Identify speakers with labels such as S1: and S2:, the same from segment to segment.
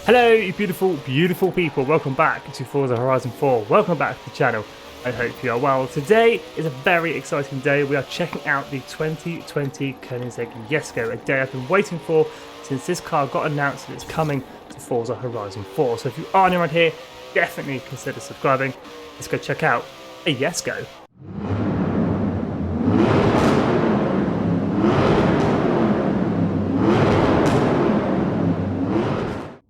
S1: Hello, you beautiful, beautiful people. Welcome back to Forza Horizon 4. Welcome back to the channel. I hope you are well. Today is a very exciting day. We are checking out the 2020 Koenigsegg Jesko, a day I've been waiting for since this car got announced that it's coming to Forza Horizon 4. So if you are new around here, definitely consider subscribing. Let's go check out a Jesko.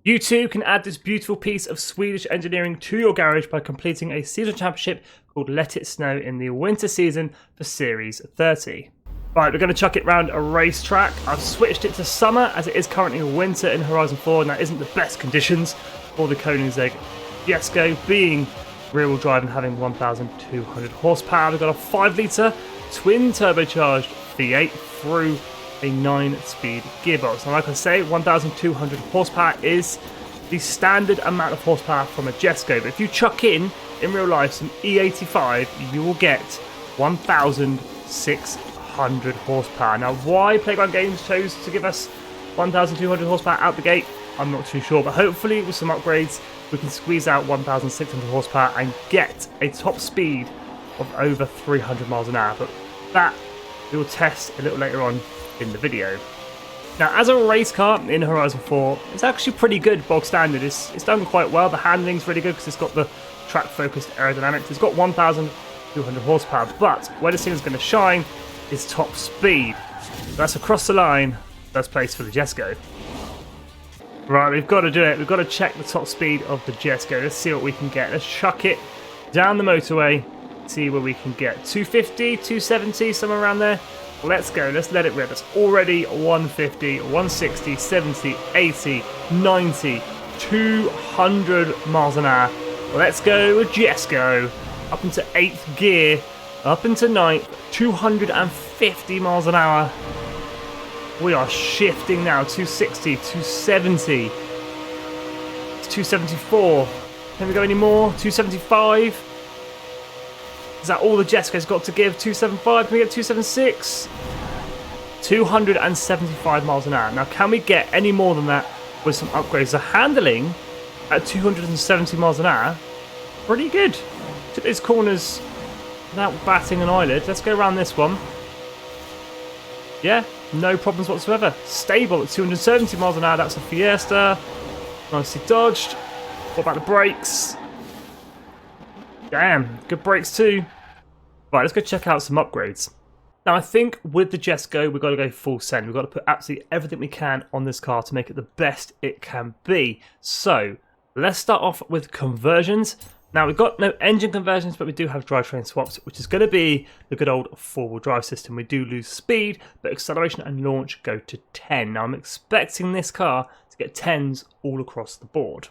S1: You too can add this beautiful piece of Swedish engineering to your garage by completing a season championship called Let It Snow in the winter season for Series 30. Right, we're going to chuck it round a racetrack. I've switched it to summer as it is currently winter in Horizon 4 and that isn't the best conditions for the Koenigsegg Jesko, being rear-wheel drive and having 1,200 horsepower. We've got a 5-litre twin turbocharged V8 through a 9-speed gearbox. And like I say, 1,200 horsepower is the standard amount of horsepower from a Jesko. But if you chuck in real life some E85, you will get 1,600 horsepower. Now, why Playground Games chose to give us 1,200 horsepower out the gate, I'm not too sure. But hopefully, with some upgrades, we can squeeze out 1,600 horsepower and get a top speed of over 300 miles an hour. But that we will test a little later on in the video. Now, as a race car in Horizon 4, it's actually pretty good, bog standard. It's done quite well. The handling's really good because it's got the track-focused aerodynamics. It's got 1,200 horsepower, but where this thing is going to shine is top speed. That's across the line. First place for the Jesko. Right, we've got to do it. We've got to check the top speed of the Jesko. Let's see what we can get. Let's chuck it down the motorway, see where we can get. 250, 270, somewhere around there. Let's go, let's let it rip. It's already 150, 160, 70, 80, 90, 200 miles an hour. Let's go with Jesko. Up into 8th gear, up into 9th, 250 miles an hour. We are shifting now, 260, 270. It's 274. Can we go any more? 275. Is that all the Jesko's got to give? 275? Can we get 276? 275 miles an hour. Now, can we get any more than that with some upgrades? The handling at 270 miles an hour, pretty good. Took these corners without batting an eyelid. Let's go around this one. Yeah, no problems whatsoever. Stable at 270 miles an hour. That's a Fiesta. Nicely dodged. What about the brakes? Damn, good brakes too. Right, let's go check out some upgrades. Now, I think with the Jesko, we've got to go full send. We've got to put absolutely everything we can on this car to make it the best it can be. So, let's start off with conversions. Now, we've got no engine conversions, but we do have drivetrain swaps, which is going to be the good old 4-wheel drive system. We do lose speed, but acceleration and launch go to 10. Now, I'm expecting this car to get 10s all across the board.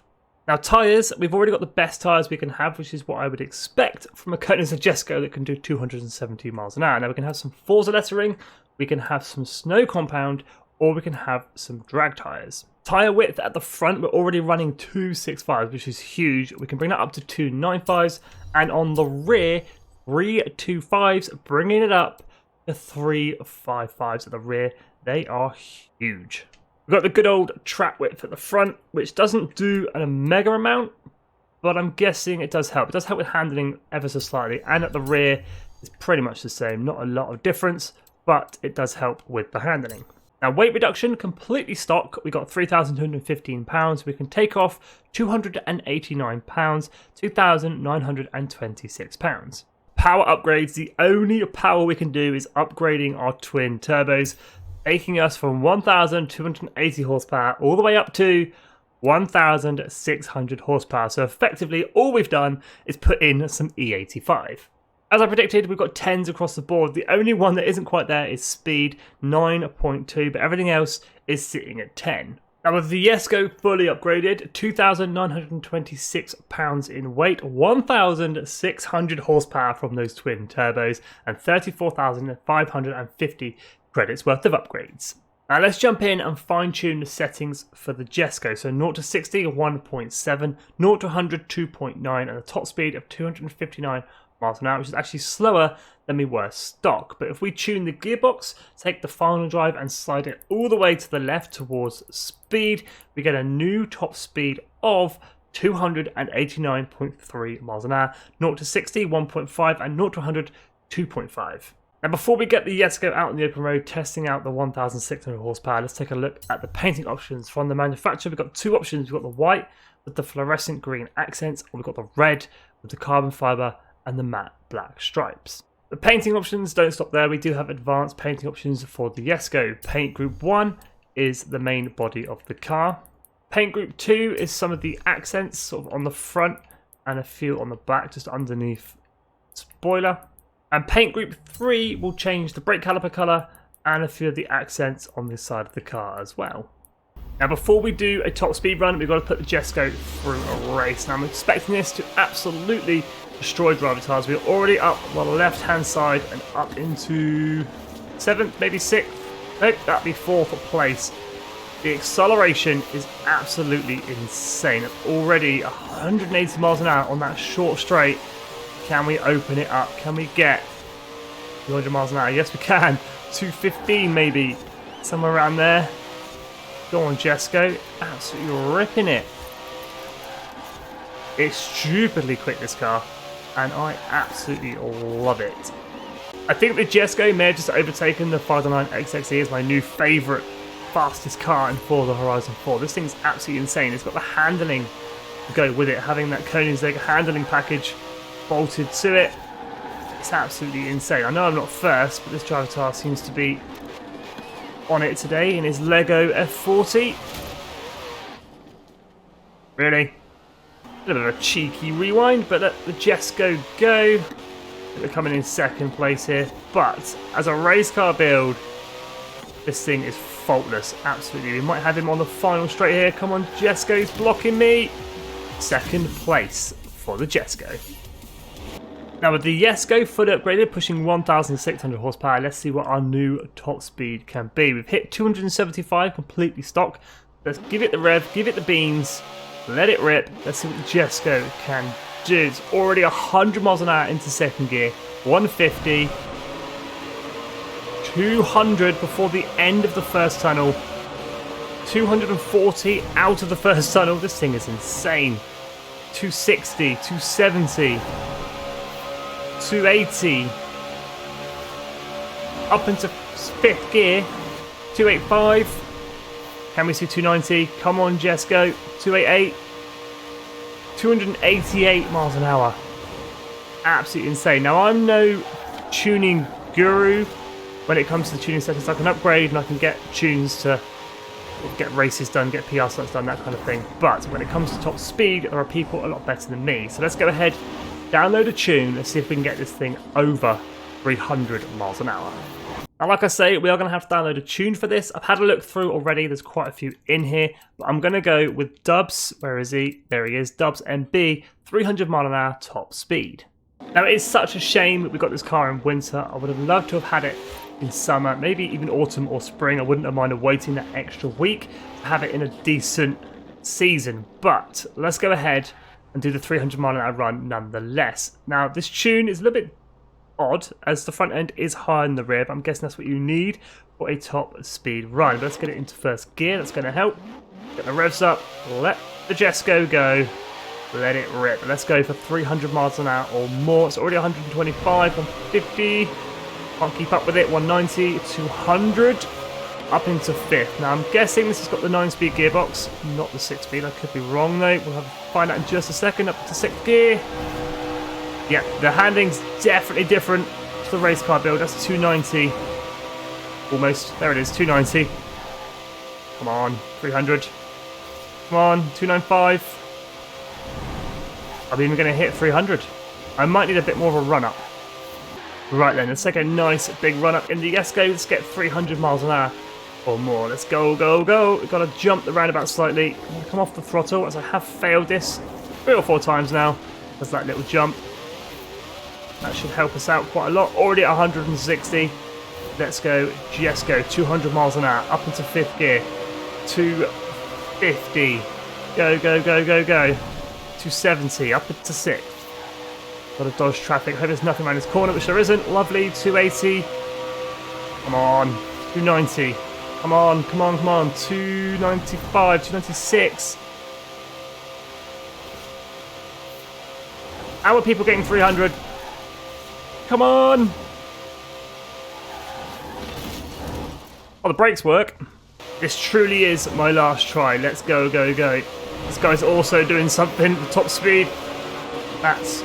S1: Now, tyres, we've already got the best tyres we can have, which is what I would expect from a Koenigsegg Jesko that can do 270 miles an hour. Now, we can have some FORZA lettering, we can have some snow compound, or we can have some drag tyres. Tyre width at the front, we're already running 265s, which is huge. We can bring that up to 295s, and on the rear, 325s, bringing it up to 355s at the rear. They are huge. We've got the good old track width at the front, which doesn't do a mega amount, but I'm guessing it does help. It does help with handling ever so slightly, and at the rear, it's pretty much the same. Not a lot of difference, but it does help with the handling. Now, weight reduction, completely stock. We got 3,215 pounds. We can take off 289 pounds, 2,926 pounds. Power upgrades, the only power we can do is upgrading our twin turbos, taking us from 1,280 horsepower all the way up to 1,600 horsepower. So effectively, all we've done is put in some E85. As I predicted, we've got 10s across the board. The only one that isn't quite there is speed, 9.2, but everything else is sitting at 10. Now, with the Jesko fully upgraded, 2,926 pounds in weight, 1,600 horsepower from those twin turbos, and 34,550 credits worth of upgrades. Now let's jump in and fine tune the settings for the Jesko. So 0 to 60, 1.7, 0 to 100, 2.9, and a top speed of 259 miles an hour, which is actually slower than we were stock. But if we tune the gearbox, take the final drive and slide it all the way to the left towards speed, we get a new top speed of 289.3 miles an hour, 0 to 60, 1.5, and 0 to 100, 2.5. Now before we get the Jesko out on the open road testing out the 1600 horsepower, let's take a look at the painting options. From the manufacturer, we've got two options. We've got the white with the fluorescent green accents, or we've got the red with the carbon fibre and the matte black stripes. The painting options don't stop there. We do have advanced painting options for the Jesko. Paint Group 1 is the main body of the car. Paint Group 2 is some of the accents sort of on the front and a few on the back, just underneath the spoiler. And Paint Group 3 will change the brake caliper colour and a few of the accents on this side of the car as well. Now before we do a top speed run, we've got to put the Jesko through a race. Now I'm expecting this to absolutely destroy driver tires. We're already up on the left hand side and up into 7th, maybe 6th. Nope, that'd be 4th place. The acceleration is absolutely insane. It's already 180 miles an hour on that short straight. Can we open it up? Can we get 200 miles an hour? Yes, we can. 215 maybe. Somewhere around there. Go on, Jesko. Absolutely ripping it. It's stupidly quick, this car. And I absolutely love it. I think the Jesko may have just overtaken the 509 XXE as my new favourite fastest car in Forza Horizon 4. This thing's absolutely insane. It's got the handling to go with it. Having that Koenigsegg handling package bolted to it. It's absolutely insane. I know I'm not first, but this driver tire seems to be on it today in his Lego F40. Really? A bit of a cheeky rewind, but let the Jesko go. We're coming in second place here. But as a race car build, this thing is faultless. Absolutely. We might have him on the final straight here. Come on, Jesko, he's blocking me. Second place for the Jesko. Now with the Jesko fully upgraded, pushing 1600 horsepower, let's see what our new top speed can be. We've hit 275 completely stock. Let's give it the rev, give it the beans, let it rip. Let's see what the Jesko can do. It's already 100 miles an hour into second gear, 150, 200 before the end of the first tunnel, 240 out of the first tunnel. This thing is insane. 260, 270. 280 up into 5th gear, 285. Can we see 290? Come on, Jesko. 288, 288 miles an hour. Absolutely insane. Now I'm no tuning guru when it comes to the tuning settings. I can upgrade and I can get tunes to get races done, get PR slots done, that kind of thing. But when it comes to top speed, there are people a lot better than me. So let's go ahead, download a tune, let's see if we can get this thing over 300 miles an hour. Now, like I say, we are going to have to download a tune for this. I've had a look through already, there's quite a few in here, but I'm going to go with Dubs, where is he? There he is, Dubs MB, 300 mile an hour top speed. Now, it is such a shame that we got this car in winter. I would have loved to have had it in summer, maybe even autumn or spring. I wouldn't have minded waiting that extra week to have it in a decent season, but let's go ahead and do the 300 mile an hour run nonetheless. Now, this tune is a little bit odd as the front end is higher than the rear, but I'm guessing that's what you need for a top speed run. But let's get it into first gear. That's going to help. Get the revs up. Let the Jesko go. Let it rip. Let's go for 300 miles an hour or more. It's already 125, 150. Can't keep up with it. 190, 200. Up into 5th. Now I'm guessing this has got the 9-speed gearbox, not the 6-speed. I could be wrong though. We'll have to find out in just a second. Up to 6th gear. Yeah, the handling's definitely different to the race car build. That's 290. Almost. There it is, 290. Come on, 300. Come on, 295. I'm even going to hit 300. I might need a bit more of a run up. Right then, let's take a nice big run up in the Jesko. Let's get 300 miles an hour. Or more. Let's go, go, go. We've got to jump the roundabout slightly. I'm going to come off the throttle as I have failed this 3 or 4 times now. There's that little jump. That should help us out quite a lot. Already at 160. Let's go, Jesko. 200 miles an hour. Up into 5th gear. 250. Go, go, go, go, go. 270. Up into 6th. Got to dodge traffic. Hope there's nothing around this corner, which there isn't. Lovely. 280. Come on. 290. Come on, come on, come on. 295, 296. How are people getting 300? Come on. Oh, the brakes work. This truly is my last try. Let's go, go, go. This guy's also doing something at the top speed. That's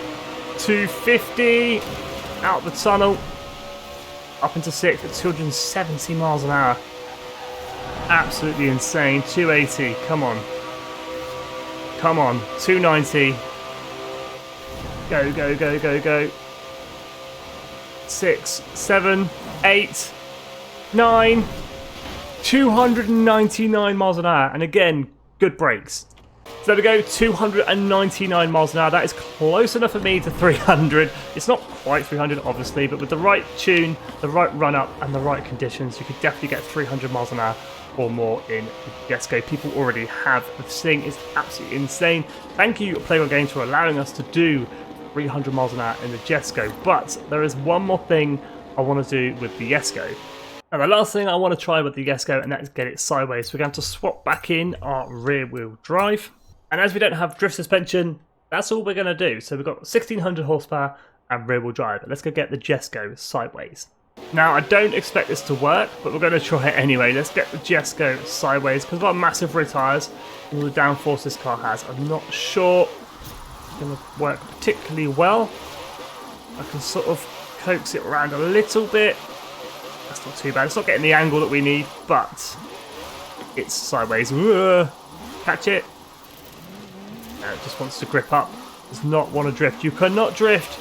S1: 250. Out the tunnel. Up into 6th at 270 miles an hour. Absolutely insane. 280. Come on. Come on. 290. Go, go, go, go, go. 6, 7, 8, 9. 299 miles an hour. And again, good brakes. So there we go, 299 miles an hour. That is close enough for me to 300. It's not quite 300, obviously, but with the right tune, the right run-up, and the right conditions, you could definitely get 300 miles an hour or more in Jesko. People already have. This thing is absolutely insane. Thank you, Playground Games, for allowing us to do 300 miles an hour in the Jesko. But there is one more thing I want to do with the Jesko. And the last thing I want to try with the Jesko, and that is get it sideways. So we're going to swap back in our rear-wheel drive. And as we don't have drift suspension, that's all we're going to do. So we've got 1600 horsepower and rear-wheel drive. Let's go get the Jesko sideways. Now, I don't expect this to work, but we're going to try it anyway. Let's get the Jesko sideways, because of our massive rear tyres and all the downforce this car has. I'm not sure it's going to work particularly well. I can sort of coax it around a little bit. That's not too bad. It's not getting the angle that we need, but it's sideways. Catch it. No, it just wants to grip up. Does not want to drift. You cannot drift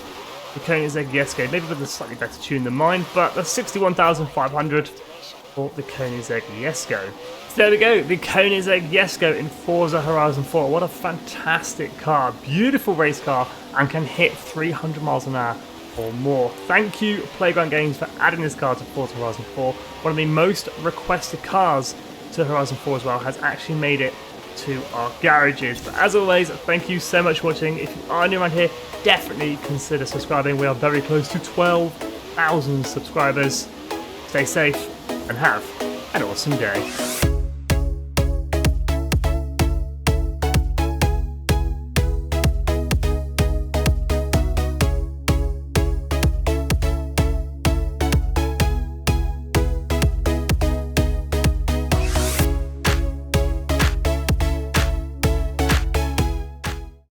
S1: the Koenigsegg Jesko. Maybe with a slightly better tune than mine, but that's 61,500 for the Koenigsegg Jesko. So there we go, the Koenigsegg Jesko in Forza Horizon 4. What a fantastic car. Beautiful race car, and can hit 300 miles an hour or more. Thank you, Playground Games, for adding this car to Forza Horizon 4. One of the most requested cars to Horizon 4 as well has actually made it to our garages. But as always, thank you so much for watching. If you are new around here, definitely consider subscribing. We are very close to 12,000 subscribers. Stay safe and have an awesome day.